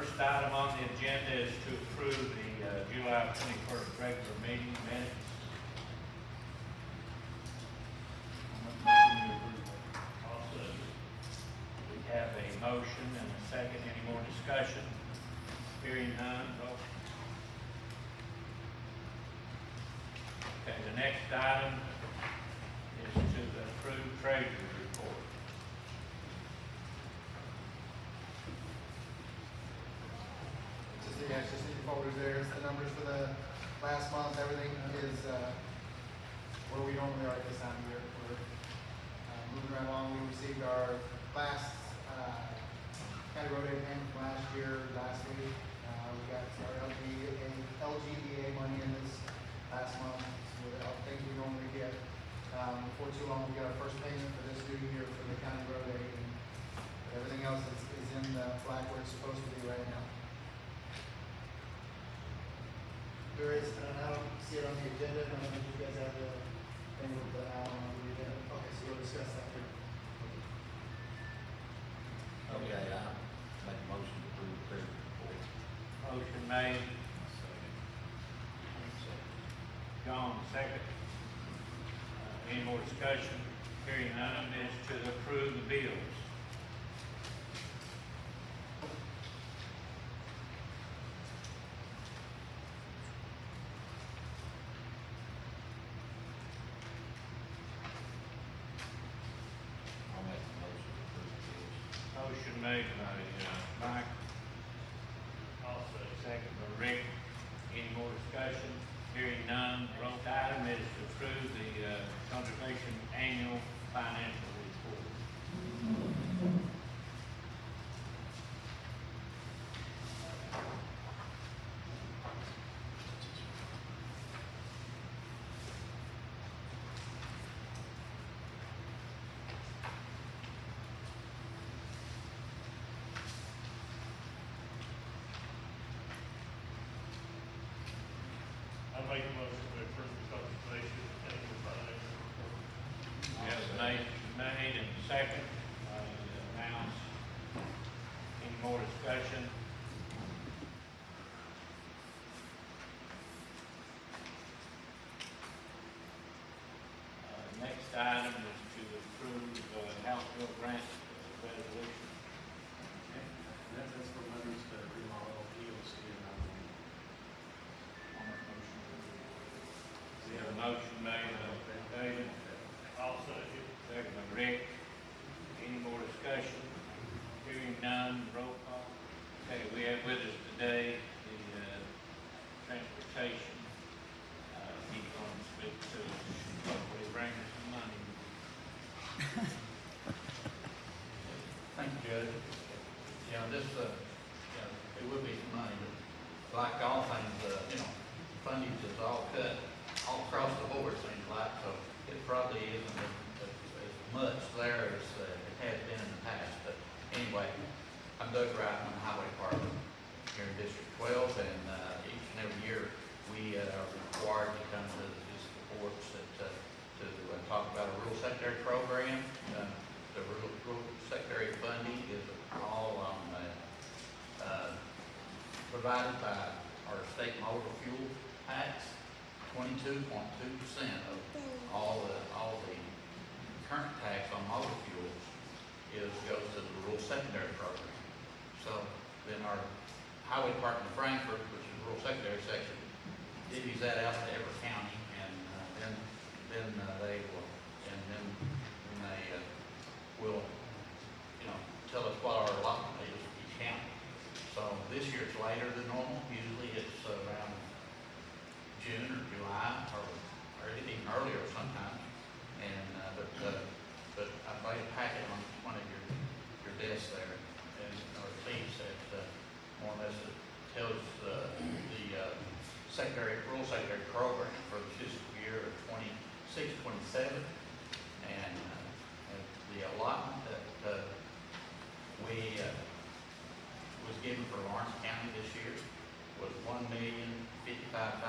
First item on the agenda is to approve the July 21st regular meeting minutes. Also, we have a motion and a second. Any more discussion? Hearing none, vote. Okay, the next item is to approve treasurer's report. Just need your folders there. It's the numbers for the last month. Everything is where we normally are at this time of year. We're moving right along. We received our last county road aid payment from last year, last week. We got our LGDA money in this last month. So with all the things we normally get. Before too long, we got our first payment for this new year for the county road aid. And everything else is in the flag where it's supposed to be right now. There is, and I don't see it on the agenda, I don't know if you guys have the thing with the Allen on the agenda. Okay, so we'll discuss that here. Okay, I make a motion to approve the credit report. Motion made. John, second. Any more discussion? Hearing none, is to approve the bills. I'll make a motion to approve the bills. Motion made by Mike. Also second by Rick. Any more discussion? Hearing none, roll. Item is to approve the conservation annual financial report. I make a motion to approve the conservation annual financial report. We have a motion made and second, announced. Any more discussion? Next item is to approve House Bill grant resolution. That's for letters to remodel POC and We have a motion made by David, I'll second. second by Rick. Any more discussion? Hearing none, roll call. Okay, we have with us today the transportation. He's going to speak to us, hopefully bring us some money. Thank you, Judge. Yeah, this, it would be some money, but like all things, funding is all cut all across the board, seems like, so it probably isn't as much there as it has been in the past. But anyway, I'm Doug Wright, I'm in the Highway Department here in District 12, and each and every year we are required to come to these reports to talk about a rural secretary program. The rural secretary funding is all on provided by our state motor fuel tax. 22.2% of all the current tax on motor fuels goes to the rural secondary program. So then our highway department of Frankfort, which is the rural secondary section, divvies that out to every county, and then they will tell us what our allotment is for each county. So this year it's later than normal. Usually it's around June or July, or even earlier sometimes. And but I made a packet on one of your desks there, and or receipts that more or less tells the rural secretary program for the fiscal year of 26-27, and the allotment that we was given for Lawrence County this year was $1,055,866.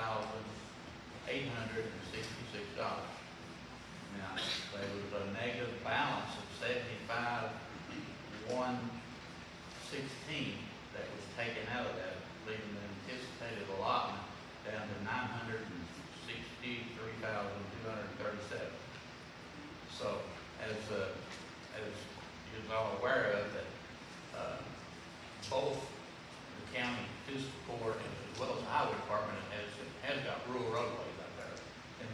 Now, there was a negative balance of $75,116 that was taken out of that, leaving the anticipated allotment down to $963,237. So, as you're all aware of, that, both the county fiscal court as well as the highway department has got rural roadways out there. In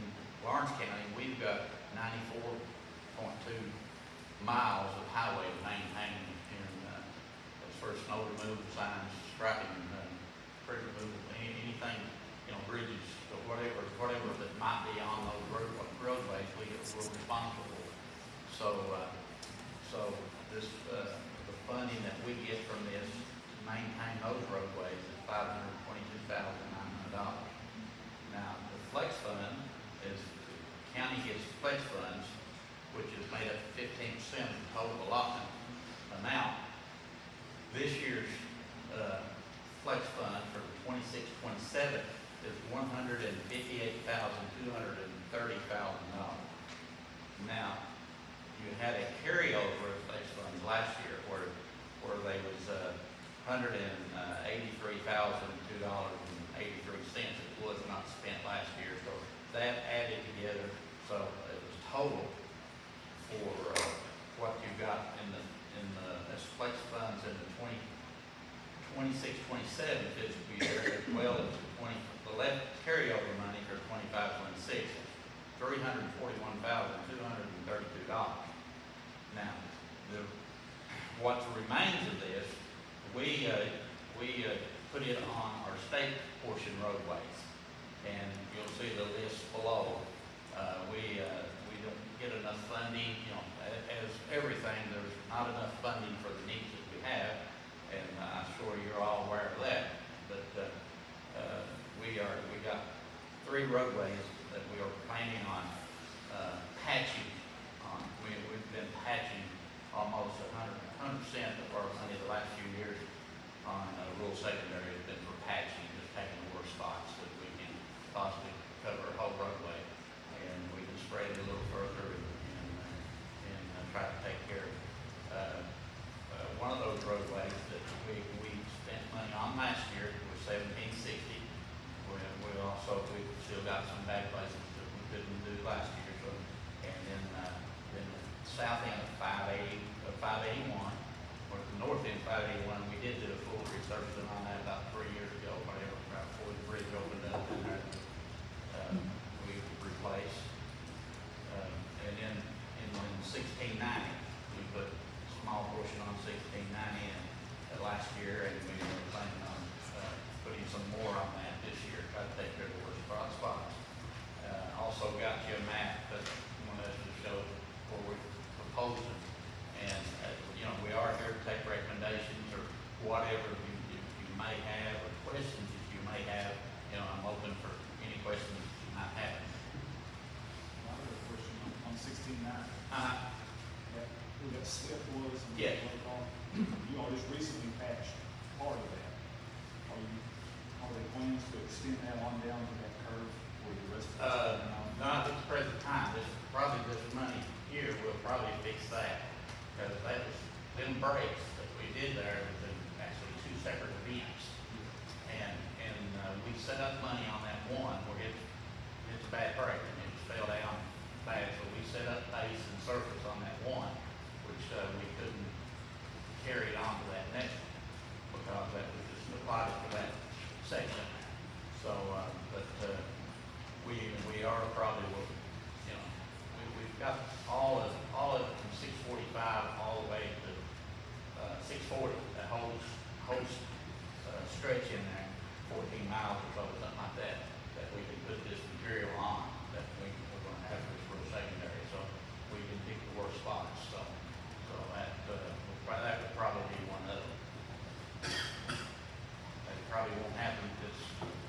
Lawrence County, we've got 94.2 miles of highway to maintain, and as for snow removal signs, striping, tree removal, anything, bridges, or whatever that might be on those roadways, we're responsible for. So this, the funding that we get from this to maintain those roadways is $522,900. Now, the flex fund is, the county gets flex funds, which is made up of 15% of the total allotment amount. This year's flex fund for 26-27 is $158,230,000. Now, you had a carryover of flex funds last year where they was $183,002.83. It was not spent last year, so that added together, so it was total for what you got in the as flex funds in the 26-27 fiscal year, as well as the left carryover money for 25-26, $341,232. Now, what remains of this, we put it on our state portion roadways, and you'll see the list below. We don't get enough funding, as everything, there's not enough funding for the needs that we have, and I'm sure you're all aware of that. But we got 3 roadways that we are planning on patching on. We've been patching almost 100% of our money the last few years on rural secondary has been for patching, just taking the worst spots that we can possibly cover a whole roadway, and we can spread it a little further and try to take care of. One of those roadways that we spent money on last year was 1760. We still got some bad places that we couldn't do last year. So, and then the south end of 581, or the north end of 581, we did do a full resurfacing on that about 3 years ago, whatever, right before the bridge opened up in there. We replaced. And then in 1690, we put a small portion on 1690 in last year, and we were planning on putting some more on that this year, try to take care of the worst spots. Also got you a map that wanted us to show where we're proposing, and we are here to take recommendations or whatever you may have, or questions that you may have. I'm open for any questions that you might have. I have a question on 16.9. Who that step was? And Yes. You all just recently patched part of that. Are there plans to extend that on down to that curve for the rest of the Not at the present time. This money here will probably fix that, because that was them breaks that we did there was actually 2 separate events, and we set up money on that one where it's a bad break and it just fell down bad, so we set up base and surface on that one, which we couldn't carry it on to that next one because that was just applied to that section. So, we are probably, we've got all of it from 645 all the way to 640. That whole stretch in there, 14 miles or so, something like that we can put this material on that we're going to have for rural secondary, so we can pick the worst spots. So that would probably be one of them. That probably won't happen because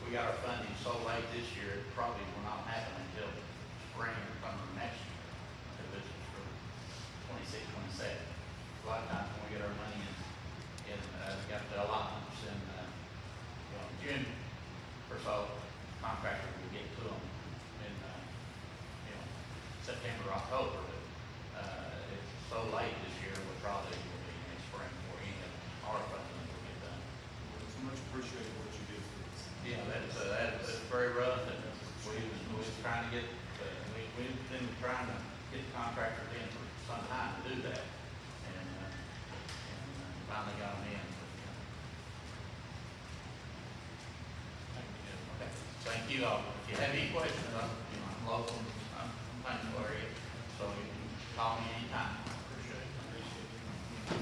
we got our funding so late this year, it probably will not happen until spring or summer next year, because this is for 26-27. A lot of times when we get our money we got the allotments in June or so, contractor will get to them in September, October, but it's so late this year, we probably will be next spring before any of our funding will get done. trying to get contractors in for some time to do that. And finally got them in. Okay, thank you all. If you have any questions, I'm local, I'm thankful for you, so you can call me anytime. I appreciate it.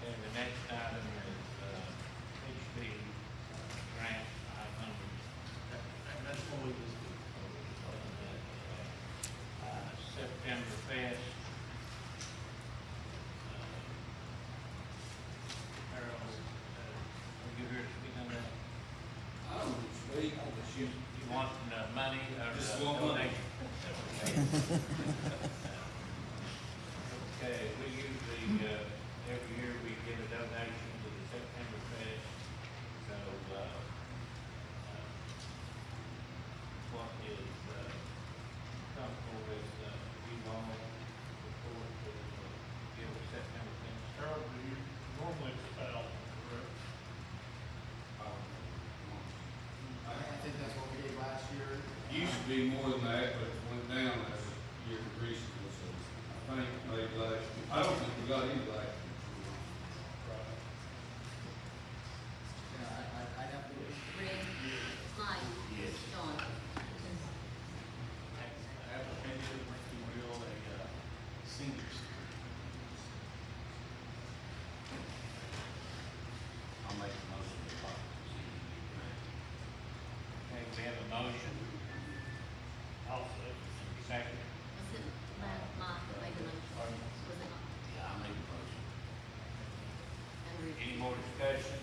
And the next item is, HB grant 500. And that's what we just did. September Fest. Harold, are you here to speak on that? I'm sweet, I was You want money or Just want money. donation? Okay, we usually, every year we give a donation to the September Fest. So, what is, comfortable with, you all report to, give a September Fest? Harold, do you normally it's $1,000, correct? I think that's what we did last year. Used to be more than that, but it went down as the year recently, so I think maybe last, I don't think we got any last year. Yeah, I have to. Rick, Mike, Yes. John. Application, if you will, a senior center. I'll make the motion to apply. Okay, we have a motion, I'll say. second. Was it Mike made the motion? Was it not? Yeah, I make the motion. And Rick? Any more discussion?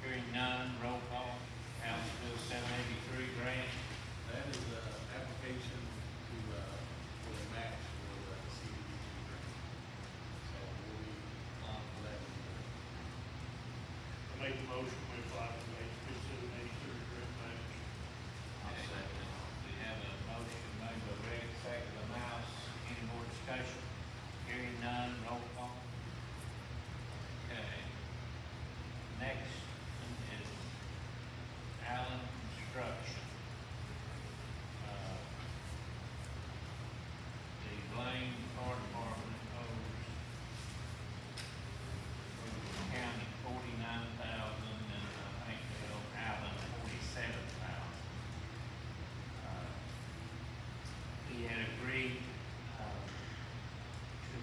Hearing none, roll call. House Bill 783 grant. That is a application to, for the match for the CDBG grant. So we'll be on for that. I made the motion, we apply for the HB 783 grant match. I'll second it. We have a motion made by Rick, second by Mouse. Any more discussion? Hearing none, roll call. Okay. Next is Allen Construction. The Blaine Fire Department owes the county $49,000 and I think they owe Allen $47,000. He had agreed to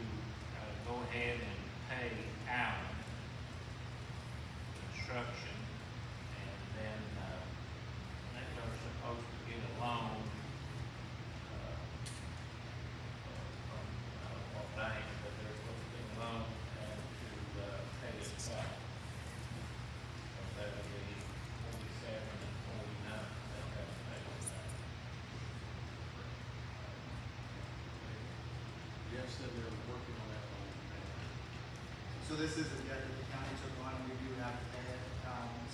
go ahead and pay Allen Construction, and then they are supposed to get a loan from what bank, but they're supposed to get a loan to pay it back. So that would be 47 and 49, they'll have to pay it back. Jeff said they were working on that one. So this is a debt that the county took on, and we do have to pay it.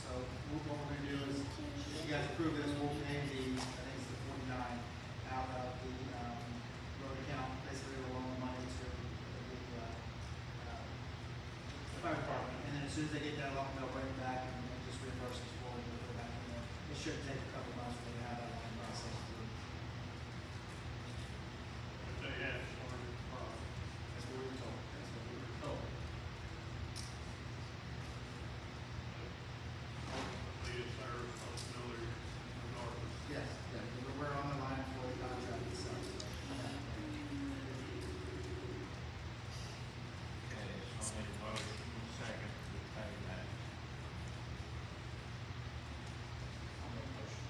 So what we're gonna do is, if you guys approve this, we'll pay the, I think it's the 49 out of the, road account, basically we'll loan the money to the fire department. And then as soon as they get that loan, they'll bring it back and just reimburse us for it, and put it back in there. It should take a couple months for them to have that loan process through. If they have started the process. That's what we were told. That's what we were told. Ultimately, it's our responsibility regardless. Yes, yeah, we're on the line for the contract itself. Okay, so I made a motion, second, to pay that. I'll make a motion.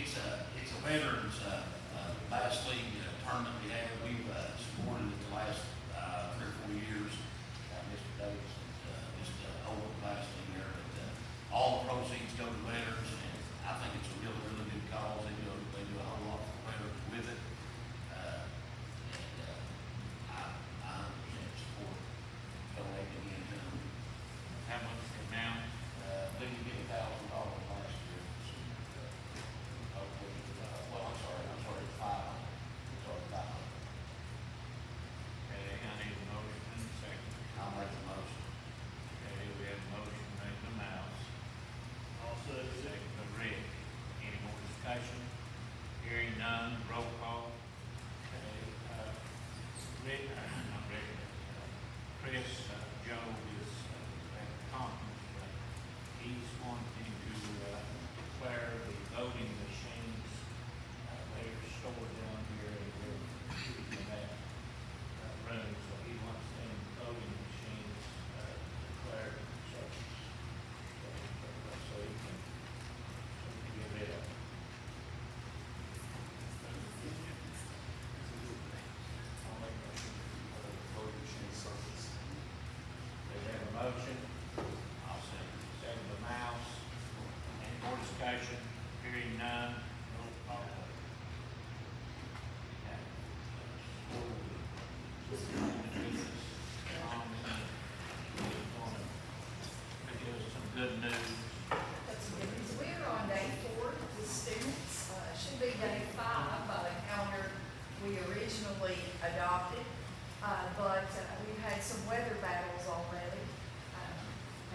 it's a veterans, bass league tournament we have. We've, supported it the last, 3 or 4 years. Mr. Davis, just, over the bass league there, but, all the proceeds go to veterans, and I think it's a really, really good cause. They do a whole lot for veterans with it. I 100% support donating into them. How much the amount? They did get $1,000 last year. Hopefully, well, I'm sorry, 500. Sorry, 500. Okay, I need a motion and a second. I'll make the motion. Okay, we have a motion made by Mouse, Also, second by Rick. Any more discussion? Hearing none, roll call. Okay, Rick, not Rick, Chris, Joe is at the conference, but he's wanting to declare the voting machines, they're stored down here in that room, so he wants them voting machines declared surplus. So he can get rid of them. I'll make a motion for the voting machine surplus. They have a motion, I'll second. second by Mouse. Any more discussion? Hearing none, roll call. Give us some good news. That's good news. We're on day 4 with students. Should be day 5 by the calendar we originally adopted. But we've had some weather battles already.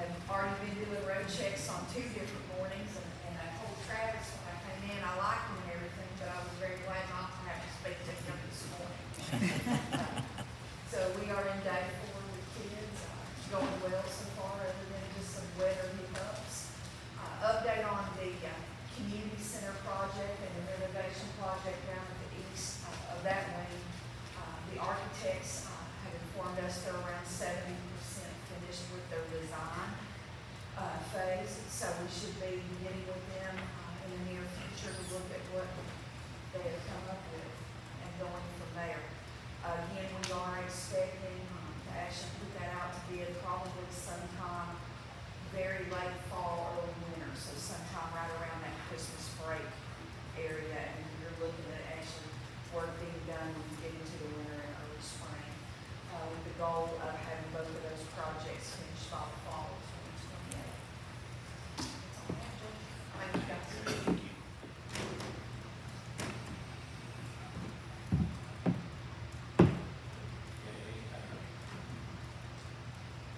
Have already been doing road checks on 2 different mornings, and I told Travis when I came in, I liked him and everything, but I was very glad not to have to speak to him this morning. So we are in day 4 with kids. It's going well so far, other than just some weather hiccups. Update on the community center project and the renovation project down at the east of that wing. The architects have informed us they're around 70% finished with their design phase. So we should be getting with them in the near future to look at what they have come up with and going from there. Again, we are expecting to actually put that out to bid probably sometime very late fall, early winter, so sometime right around that Christmas break area, and you're looking at actually work being done when you get into the winter and early spring, with the goal of having both of those projects finished by the fall of 2028. That's all I have, Judge. Thank you, guys. Thank you.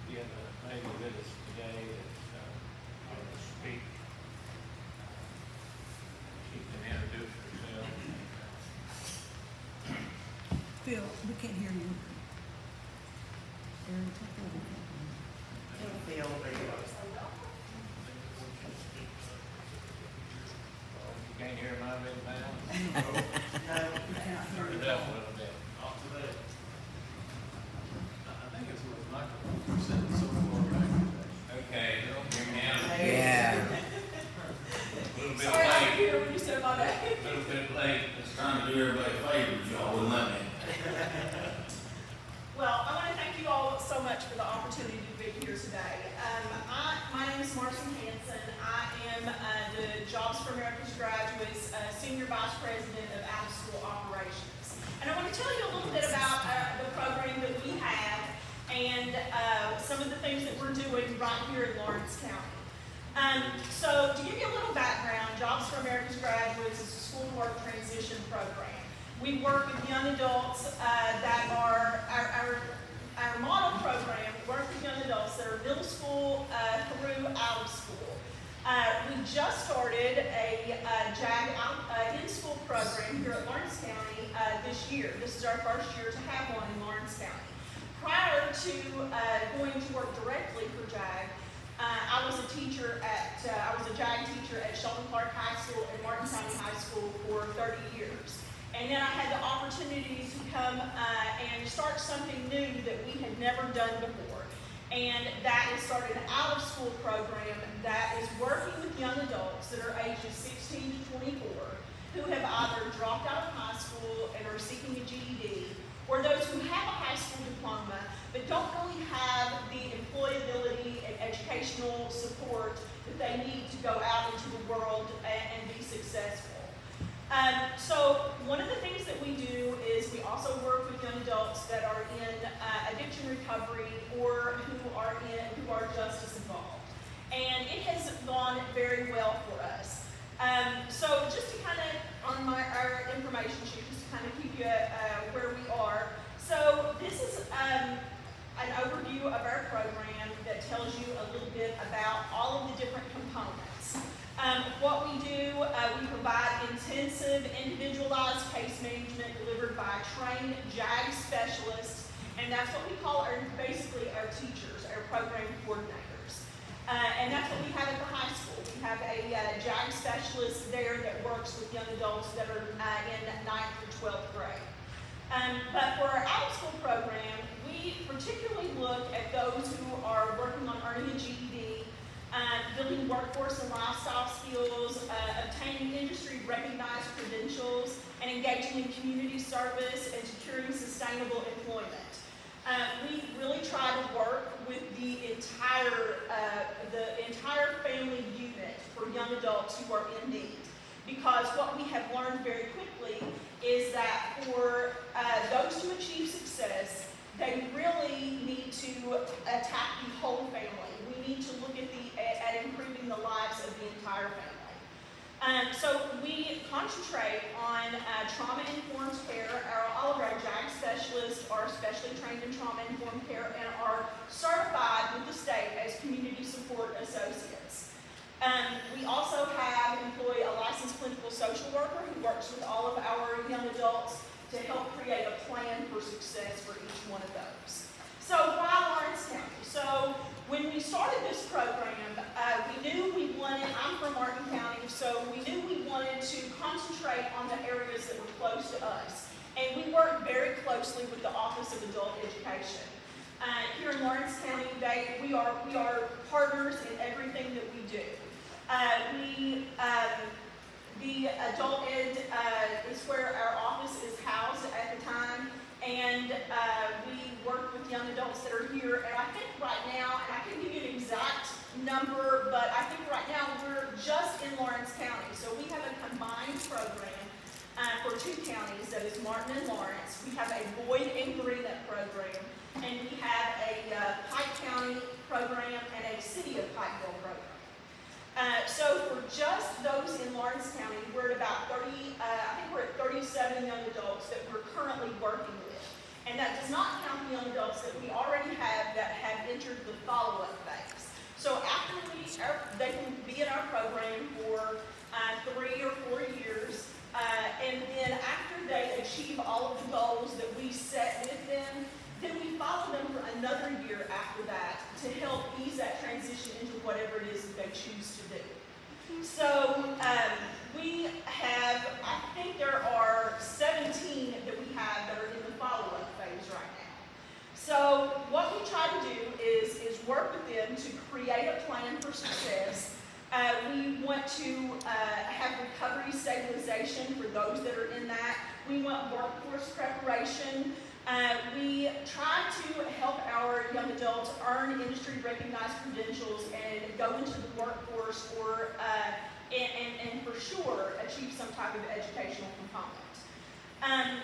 We have a lady with us today that's going to speak. She can introduce herself. Phil, we can't hear you. You can't hear my big mouth? We cannot hear Turn you. it up a little bit. Not today. I think it's what Michael said so far back today. Okay, hear me now. Yeah. A little bit Sorry, I late, didn't hear when you said my name. a little bit late. Just trying to do everybody a favor, but y'all wouldn't let me. Well, I want to thank you all so much for the opportunity to be here today. My name is Marcy Hanson. I am the Jobs for America's Graduates Senior Vice President of Out-of-School Operations. And I want to tell you a little bit about the program that we have and some of the things that we're doing right here in Lawrence County. So to give you a little background, Jobs for America's Graduates is a school work transition program. We work with young adults that are our model program. We work with young adults that are middle school through out of school. We just started a JAG in-school program here at Lawrence County this year. This is our first year to have one in Lawrence County. Prior to going to work directly for JAG, I was a teacher I was a JAG teacher at Sheldon Clark High School and Martin County High School for 30 years. And then I had the opportunity to come and start something new that we had never done before. And that is start an out-of-school program that is working with young adults that are ages 16 to 24 are seeking a GED, or those who have a high school diploma but don't really have the employability and educational support that they need to go out into the world and be successful. So one of the things that we do is we also work with young adults that are in addiction recovery or who are justice involved. And it has gone very well for us. So just to kind of, on our information sheet, just to kind of keep you where we are. So this is an overview of our program that tells you a little bit about all of the different components. What we do, we provide intensive, individualized case management delivered by trained JAG specialists, and that's what we call basically our teachers, our program coordinators. And that's what we have at the high school. We have a JAG specialist there that works with young adults that are in 9th through 12th grade. But for our out-of-school program, we particularly look at those who are working on earning a GED, building workforce and lifestyle skills, obtaining industry-recognized credentials, and engaging in community service and securing sustainable employment. We really try to work with the entire family unit for young adults who are in need. Because what we have learned very quickly is that for those to achieve success, they really need to attack the whole family. We need to look at improving the lives of the entire family. So we concentrate on trauma-informed care. All of our JAG specialists are specially trained in trauma-informed care and are certified with the state as community support associates. We also employ a licensed clinical social worker who works with all of our young adults to help create a plan for success for each one of those. So why Lawrence County? So when we started this program, we knew we wanted, I'm from Martin County, so we knew we wanted to concentrate on the areas that were close to us. And we work very closely with the Office of Adult Education. Here in Lawrence County, we are partners in everything that we do. The adult ed is where our office is housed at the time, and we work with young adults that are here. And I think right now, and I can give you an exact number, but I think right now we're just in Lawrence County. So we have a combined program for two counties, that is Martin and Lawrence. We have a Boyd and Greenup program, and we have a Pike County program and a City of Pikeville program. So for just those in Lawrence County, we're at about 37 young adults that we're currently working with. And that does not count the young adults that we already have that have entered the follow-up phase. So after they can be in our program for 3 or 4 years, and then after they achieve all of the goals that we set with them, then we follow them for another year after that to help ease that transition into whatever it is that they choose to do. So we have, I think there are 17 that we have that are in the follow-up phase right now. So what we try to do is work with them to create a plan for success. We want to have recovery stabilization for those that are in that. We want workforce preparation. We try to help our young adults earn industry-recognized credentials and go into the workforce or, and for sure, achieve some type of educational component.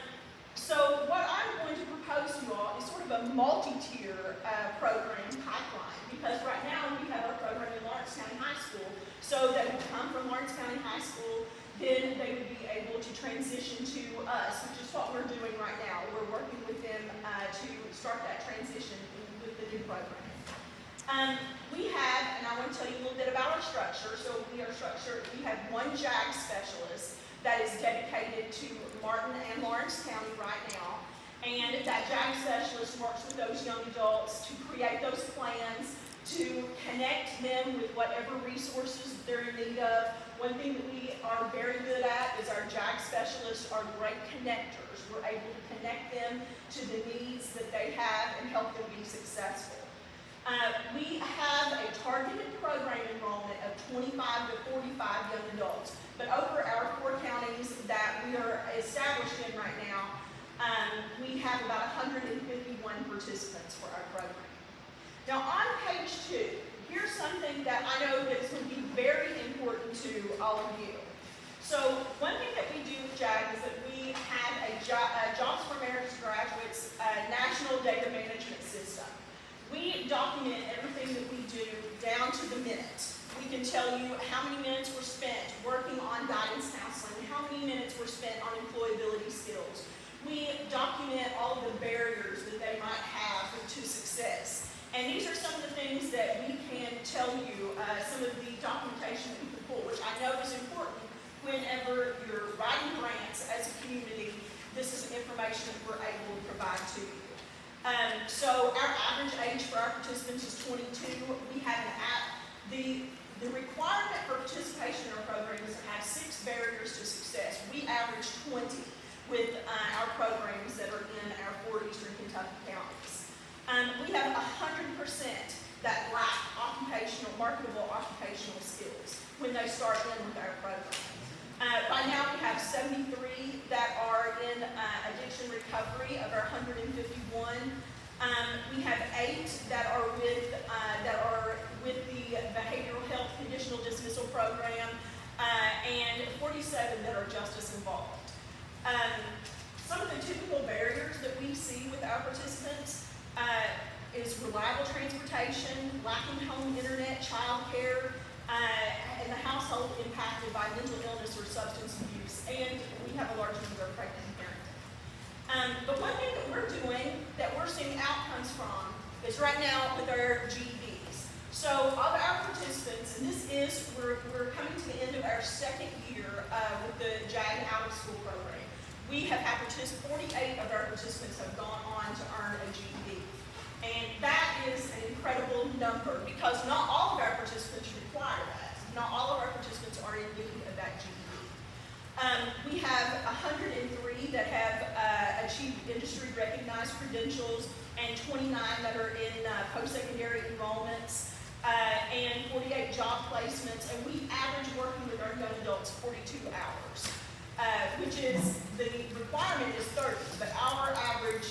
So what I'm going to propose to you all is sort of a multi-tier program pipeline, because right now we have our program in Lawrence County High School, so that would come from Lawrence County High School, then they would be able to transition to us, which is what we're doing right now. We're working with them to start that transition with the new program. We have, and I want to tell you a little bit about our structure. So we are structured, we have one JAG specialist that is dedicated to Martin and Lawrence County right now. And that JAG specialist works with those young adults to create those plans, to connect them with whatever resources they're in need of. One thing that we are very good at is our JAG specialists are great connectors. We're able to connect them to the needs that they have and help them be successful. We have a targeted program enrollment of 25 to 45 young adults, but over our 4 counties that we are established in right now, we have about 151 participants for our program. Now on page 2, here's something that I know that is going to be very important to all of you. So one thing that we do with JAG is that we have a Jobs for America's Graduates national data management system. We document everything that we do down to the minute. We can tell you how many minutes were spent working on guidance counseling, how many minutes were spent on employability skills. We document all of the barriers that they might have to success. And these are some of the things that we can tell you, some of the documentation that we can pull, which I know is important whenever you're writing grants as a community. This is information that we're able to provide to you. So our average age for our participants is 22. We have an app. The requirement for participation in our program is to have 6 barriers to success. We average 20 with our programs that are in our 4 Eastern Kentucky counties. We have 100% that lack marketable occupational skills when they start in with our program. By now we have 73 that are in addiction recovery of our 151. We have 8 that are with the behavioral health conditional dismissal program, and 47 that are justice involved. Some of the typical barriers that we see with our participants is reliable transportation, lacking home internet, child care, and the household impacted by mental illness or substance abuse, and we have a large number of pregnant parents. But one thing that we're doing that we're seeing outcomes from is right now with our GEDs. So of our participants, and this is, we're coming to the end of our 2nd year with the JAG Out of School program. We have had 48 of our participants have gone on to earn a GED. And that is an incredible number because not all of our participants require that. Not all of our participants are in need of that GED. We have 103 that have achieved industry recognized credentials and 29 that are in post-secondary enrollments and 48 job placements. And we average working with our young adults 42 hours. Which is, the requirement is 30, but our average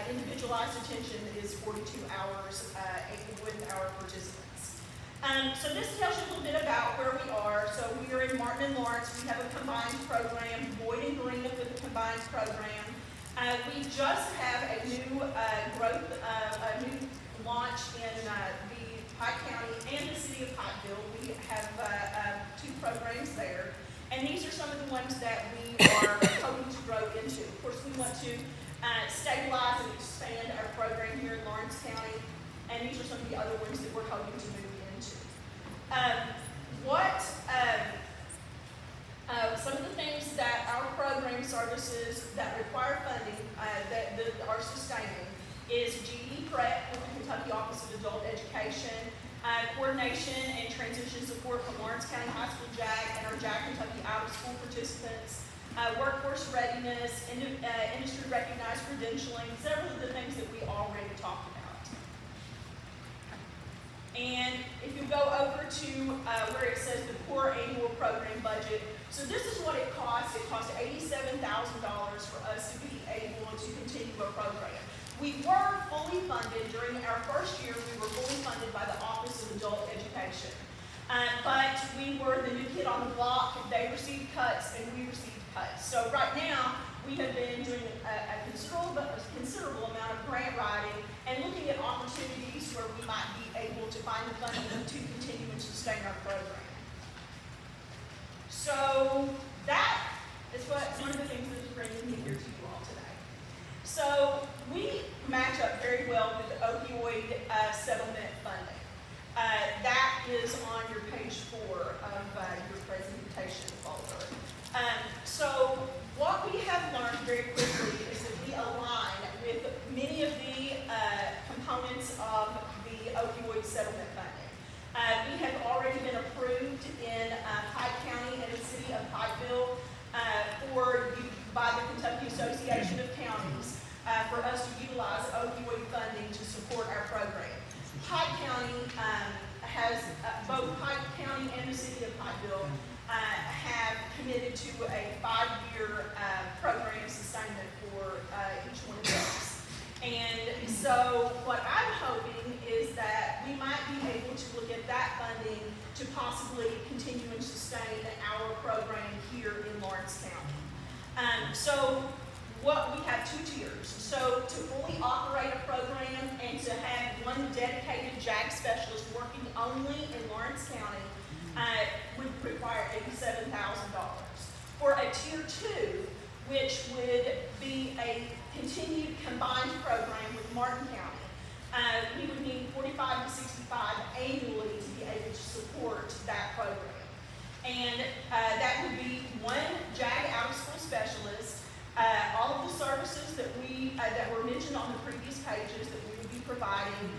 individualized attention is 42 hours with our participants. So this tells you a little bit about where we are. So we are in Martin and Lawrence. We have a combined program, Boyd and Greenup with a combined program. We just have a new a new launch in the Pike County and the city of Pikeville. We have 2 programs there. And these are some of the ones that we are hoping to grow into. Of course, we want to stabilize and expand our program here in Lawrence County, and these are some of the other ones that we're hoping to move into. Some of the things that our program services that require funding that are sustaining is GED Prep with the Kentucky Office of Adult Education, coordination and transition support from Lawrence County High School JAG and our JAG Kentucky Out of School participants, workforce readiness, industry recognized credentialing, several of the things that we already talked about. And if you go over to where it says the core annual program budget, so this is what it costs. It costs $87,000 for us to be able to continue our program. We were fully funded during our first year. We were fully funded by the Office of Adult Education, but we were the new kid on the block. They received cuts, and we received cuts. So right now, we have been doing a considerable amount of grant writing and looking at opportunities where we might be able to find the funding to continue and sustain our program. So that is one of the things that is bringing me here to you all today. So we match up very well with the opioid settlement funding. That is on your page 4 of your presentation folder. So what we have learned very quickly is that we align with many of the components of the opioid settlement funding. We have already been approved in Pike County and the city of Pikeville by the Kentucky Association of Counties for us to utilize opioid funding to support our program. Pike County has, both Pike County and the city of Pikeville have committed to a 5-year program sustainment for So what I'm hoping is that we might be able to look at that funding to possibly continue and sustain our program here in Lawrence County. So what we have 2 tiers. So to fully operate a program and to have one dedicated JAG specialist working only in Lawrence County would require $87,000. For a tier 2, which would be a continued combined program with Martin County, we would need 45 to 65 annually to be able to support that program. And that would be 1 JAG out-of-school specialist, all of the services that were mentioned on the previous pages that we would be providing.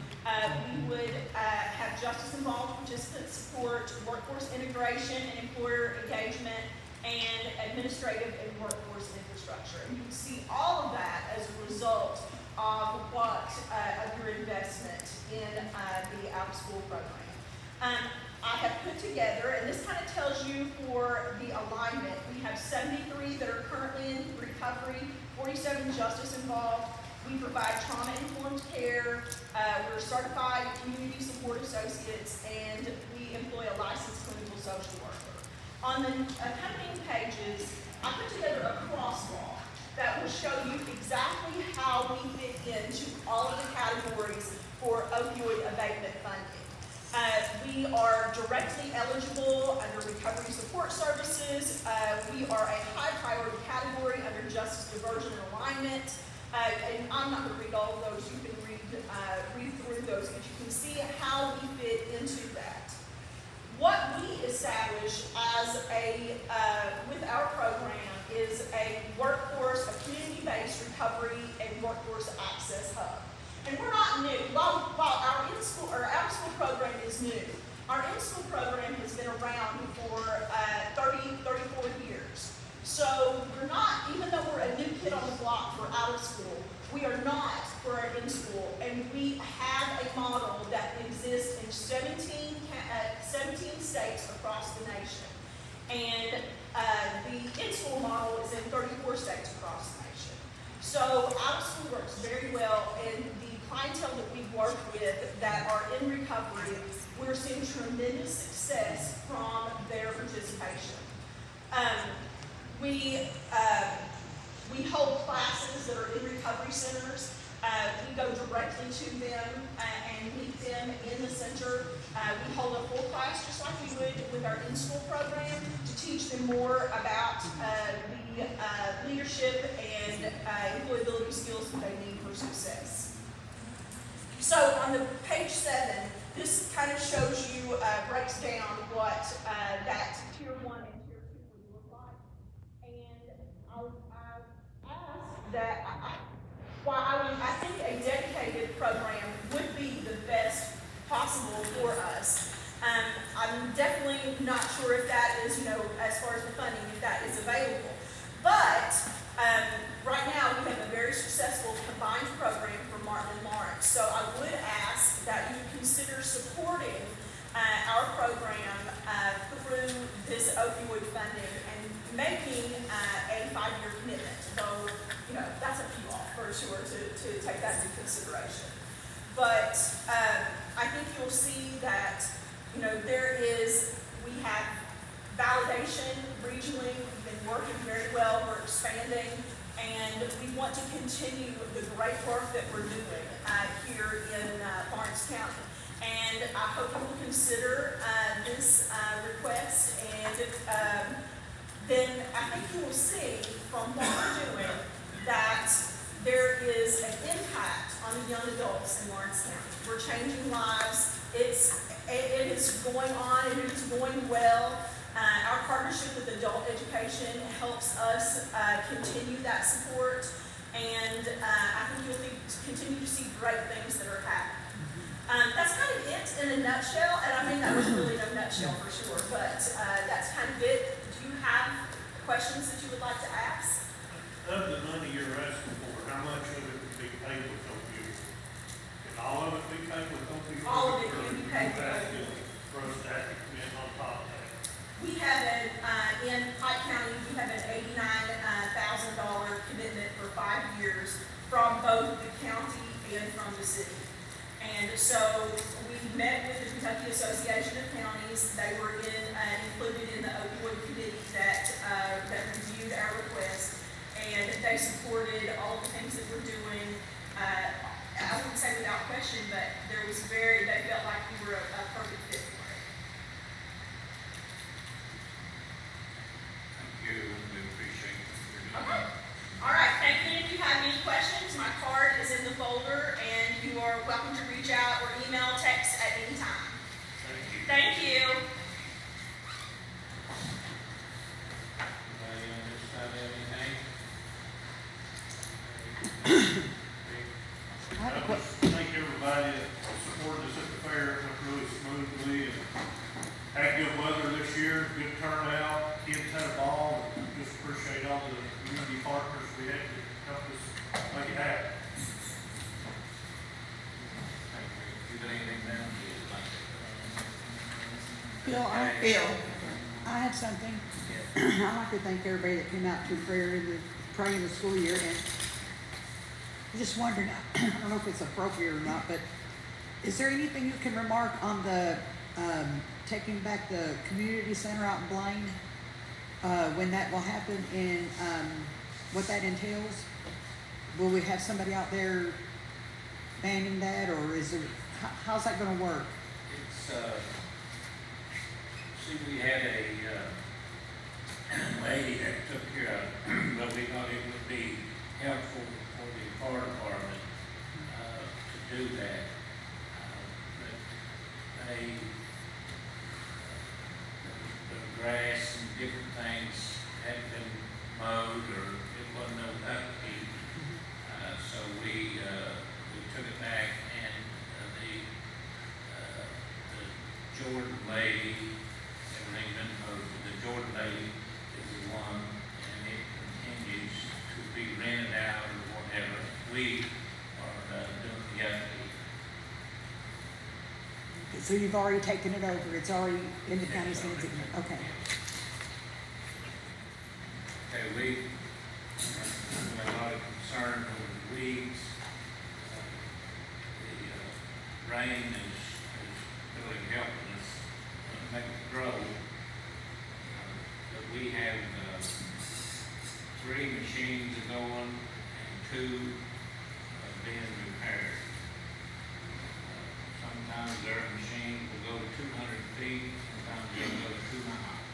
We would have justice-involved participant support, workforce integration and employer engagement, and administrative and workforce infrastructure. And you can see all of that as a result of of your investment in the out-of-school program. I have put together, and this kind of tells you for the alignment, we have 73 that are currently in recovery, 47 justice involved. We provide trauma-informed care, we're certified community support associates, and we employ a licensed clinical social worker. On the accompanying pages, I put together a crosswalk that will show you exactly how we fit into all of the categories for opioid abatement funding. We are directly eligible under recovery support services. We are a high priority category under justice diversion and alignment. And I'm not going to read all of those. You can read through those, but you can see how we fit into that. What we establish as with our program is a community-based recovery and workforce access hub. And we're not new. While our out-of-school program is new, our in-school program has been around for 34 years. So we're not, even though we're a new kid on the block for out of school, we are not for our in-school. And we have a model that exists in 17 states across the nation. And the in-school model is in 34 states across the nation. So out-of-school works very well, and the clientele that we work with that are in recovery, we're seeing tremendous success from their participation. We hold classes that are in recovery centers. We go directly to them and meet them in the center. We hold a full class just like we would with our in-school program to teach them more about the leadership and employability skills that they need for success. So on the page 7, this kind of shows you, breaks down what that tier 1 and tier 2 would look like. And I asked that, I think a dedicated program would be the best possible for us. I'm definitely not sure if that is, as far as the funding, if that is available. But right now we have a very successful combined program for Martin and Lawrence. So I would ask that you consider supporting our program through this opioid funding and making a 5-year commitment. Though, that's up to you all for sure to take that into consideration. But I think you'll see that, we have validation regionally. We've been working very well. We're expanding. And we want to continue the great work that we're doing here in Lawrence County. And I hope you will consider this request. And then I think you will see from what we're doing that there is an impact on the young adults in Lawrence County. We're changing lives. It is going on and it is going well. Our partnership with adult education helps us continue that support, and I think you'll continue to see great things that are happening. That's kind of it in a nutshell, and I mean that was really no nutshell for sure, but that's kind of it. Do you have questions that you would like to ask? Of the money you're asking for, how much of it would be paid with opioids? Can all of it be paid with opioids? All of it can be paid with opioids. For us to have to commit on top of that. We have in Pike County, we have an $89,000 commitment for 5 years from both the county in from the city. And so we met with the Kentucky Association of Counties. They were included in the opioid committee that reviewed our request. And they supported all the things that we're doing. I wouldn't say without question, but they felt like we were a perfect fit for it. Thank you, we appreciate your Okay. All right, thank you. If you have any questions, my card is in the folder, and you are welcome to reach out or email, text at any time. Thank you. Thank you. Anybody on this side have anything? I have a que- Thank everybody that supported us at the fair, it went really smoothly, and had good weather this year, good turnout, kids had a ball, and just appreciate all the community partners we had to help us make it happen. Thank you. You got anything down? Bill, I have something. I'd like to thank everybody that came out to prayer in the school year, and I'm just wondering, I don't know if it's appropriate or not, but is there anything you can remark on the, taking back the community center out in Blaine? When that will happen and, what that entails? Will we have somebody out there manning that, or is there, how's that gonna work? It's, see, we had a, lady that took care of it, but we thought it would be helpful for the fire department, to do that. But they, the grass and different things hadn't been mowed, or it wasn't no upkeep. So we took it back, and the Jordan lady, everything's been mowed, but the Jordan lady is the one, and it continues to be rented out or whatever. We are doing the upkeep. So you've already taken it over, it's already in the county's hands, okay. Okay, we have a lot of concern over the weeds. The rain is really helping us make it grow. But we have 3 machines going and 2 being repaired. Sometimes their machine will go 200 feet, sometimes they'll go 2 miles.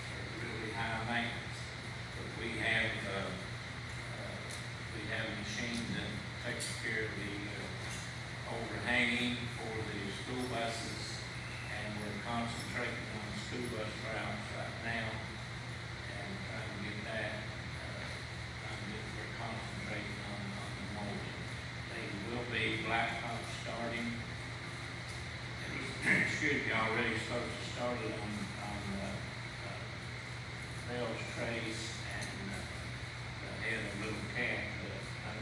They're really high maintenance. But we have a machine that takes care of the overhanging for the school buses, and we're concentrating on school bus routes right now, and trying to get that, we're concentrating on the molding. They will be blacktop starting. Excuse me, already supposed to start it on Bell's Trace and had a little cat, but I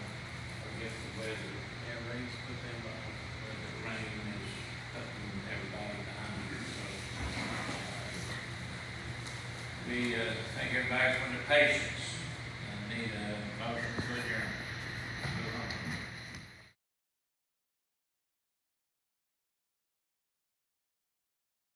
guess the weather, Raise, put them on. the rain is putting everybody behind it, so. We thank everybody for their patience.